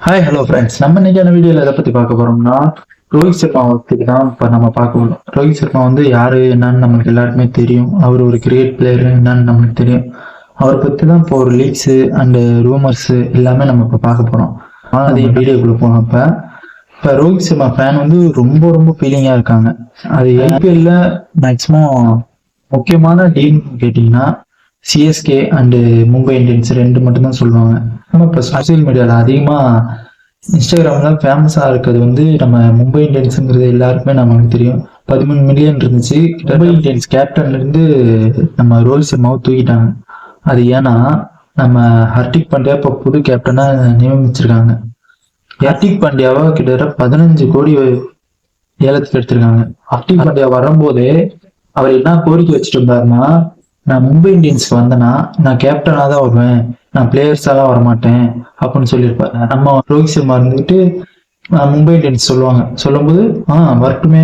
Hi hello friends, நம்ம இன்னைக்கான வீடியோவில் எதை பற்றி பார்க்க போகிறோம்னா ரோஹித் சர்மா பற்றி தான் இப்போ நம்ம பார்க்க போகிறோம். ரோஹித் சர்மா வந்து யார் என்னன்னு நம்மளுக்கு எல்லாருக்குமே தெரியும். அவர் ஒரு கிரிக்கெட் பிளேயர் என்னன்னு நம்மளுக்கு தெரியும். அவரை பற்றி தான் இப்போ ஒரு லீக்ஸு அண்டு ரூமர்ஸு எல்லாமே நம்ம இப்போ பார்க்க போகிறோம். அதே வீடியோக்குள்ளே போனோம். இப்போ ரோஹித் சர்மா ஃபேன் வந்து ரொம்ப ரொம்ப ஃபீலிங்காக இருக்காங்க. அது ஐபிஎல்ல மேக்ஸிமம் முக்கியமான டீம் கேட்டிங்கன்னா சிஎஸ்கே அண்டு மும்பை இந்தியன்ஸ் ரெண்டு மட்டும்தான் சொல்லுவாங்க. நம்ம இப்போ சோசியல் மீடியாவில் அதிகமாக இன்ஸ்டாகிராமில் ஃபேமஸாக இருக்கிறது வந்து நம்ம மும்பை இந்தியன்ஸுங்கிறது எல்லாருக்குமே நமக்கு தெரியும். 13 மில்லியன் இருந்துச்சு. மும்பை இந்தியன்ஸ் கேப்டன்லேருந்து நம்ம ரோஹித் சர்மாவை தூக்கிட்டாங்க. அது ஏன்னா நம்ம ஹர்திக் பாண்டியா இப்போ புது கேப்டனாக நியமிச்சிருக்காங்க. ஹர்திக் பாண்டியாவை கிட்டத்தட்ட 15 கோடி ஏலத்துக்கு எடுத்திருக்காங்க. ஹர்திக் பாண்டியா வரும்போதே அவர் என்ன கோரிக்கை வச்சுட்டு இருந்தாருன்னா, நான் மும்பை இந்தியன்ஸ்க்கு வந்தேன்னா நான் கேப்டனாக தான் வருவேன், நான் பிளேயர்ஸாலாம் வரமாட்டேன் அப்படின்னு சொல்லியிருப்பாரு. நம்ம ரோஹித் சர்மா இருந்துட்டு மும்பை இந்தியன்ஸ் சொல்லும்போது வரட்டுமே,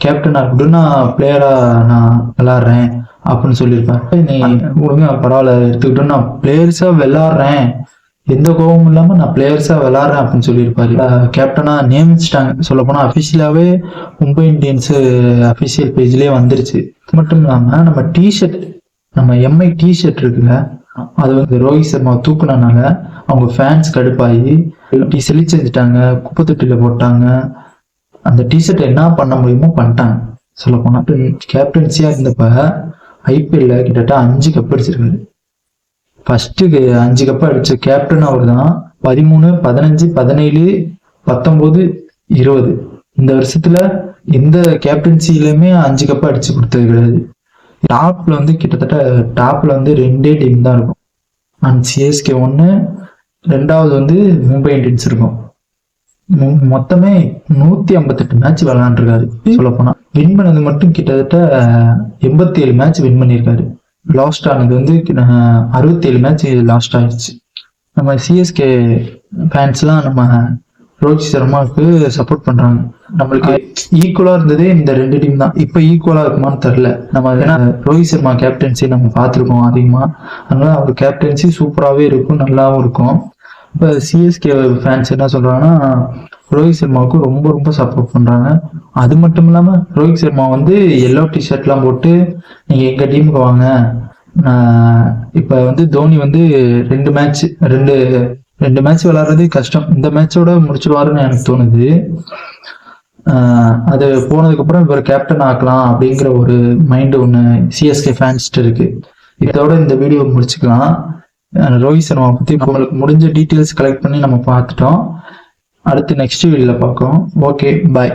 கேப்டனாக இருக்கட்டும், நான் பிளேயரா நான் விளாட்றேன் அப்படின்னு சொல்லியிருப்பாரு. நீ கொடுங்க பரவாயில்ல எடுத்துக்கிட்டோம், நான் பிளேயர்ஸா விளாட்றேன், எந்த கோபமும் இல்லாம நான் பிளேயர்ஸா விளாட்றேன் அப்படின்னு சொல்லியிருப்பாரு. கேப்டனா நியமிச்சிட்டாங்க. சொல்ல போனா அபிஷியலாவே மும்பை இந்தியன்ஸ் அபிஷியல் பேஜ்லயே வந்துருச்சு. அது மட்டும் இல்லாம நம்ம டிஷர்ட், நம்ம எம்ஐ டிஷர்ட் இருக்குல்ல, அது வந்து ரோஹித் சர்மா தூக்குனனால அவங்க ஃபேன்ஸ் கடுப்பாகி சொல்லி செஞ்சுட்டாங்க, குப்பை தொட்டியில போட்டாங்க. அந்த டிஷர்ட் என்ன பண்ண முடியுமோ பண்ணிட்டாங்க. சொல்ல போனா கேப்டன்சியா இருந்தப்ப ஐபிஎல்ல கிட்டத்தட்ட 5 கப் அடிச்சிருக்காரு. ஃபர்ஸ்ட் 5 கப் அடிச்ச கேப்டன் அவர் தான். 13, 15, 17, 19, 20 இந்த வருஷத்துல எந்த கேப்டன்சிலுமே 5 கப் அடிச்சு கொடுத்தது கிடையாது. டாப்ல வந்து கிட்டத்தட்ட டாப்ல வந்து 2 டீம் தான் இருக்கும். அண்ட் சிஎஸ்கே 1, 2வது வந்து மும்பை இந்தியன்ஸ் இருக்கும். மொத்தமே 158 மேட்ச் விளையாண்டுருக்காரு. சொல்ல போனா வின் பண்ணது மட்டும் கிட்டத்தட்ட 87 மேட்ச் வின் பண்ணியிருக்காரு. லாஸ்ட் ஆனது வந்து 67 மேட்ச் லாஸ்ட் ஆயிடுச்சு. நம்ம சிஎஸ்கே ஃபேன்ஸ்லாம் நம்ம ரோஹித் சர்மாவுக்கு சப்போர்ட் பண்றாங்க. நம்மளுக்கு ஈக்குவலா இருந்ததே இந்த 2 டீம் தான். இப்ப ஈக்குவலா இருக்குமான்னு தெரியல. நம்ம ஏன்னா ரோஹித் சர்மா கேப்டன்சி நம்ம பார்த்துருக்கோம் அதிகமா, அதனால அவர் கேப்டன்சி சூப்பராகவே இருக்கும், நல்லாவும் இருக்கும். இப்ப சிஎஸ்கே ஃபேன்ஸ் என்ன சொல்றாங்கன்னா, ரோஹித் சர்மாவுக்கு ரொம்ப ரொம்ப சப்போர்ட் பண்றாங்க. அது மட்டும் இல்லாம ரோஹித் சர்மா வந்து எல்லோ டிஷர்ட்லாம் போட்டு நீங்க எங்க டீமுக்கு வாங்க, இப்ப வந்து தோனி வந்து 2 மேட்ச் விளையாடுறது கஷ்டம், இந்த மேட்சோட முடிச்சிருவாருன்னு எனக்கு தோணுது. அது போனதுக்கு அப்புறம் இவர் கேப்டன் ஆக்கலாம் அப்படிங்கிற ஒரு மைண்ட் ஒண்ணு சிஎஸ்கே ஃபேன்ஸ்ட்டு இருக்கு. இதோட இந்த வீடியோ முடிச்சுக்கலாம். ரோஹித் சர்மா பத்தி நம்மளுக்கு முடிஞ்ச டீட்டெயில்ஸ் கலெக்ட் பண்ணி நம்ம பார்த்துட்டோம். அடுத்து நெக்ஸ்ட் வீடியோல பார்க்கலாம். ஓகே, பாய்.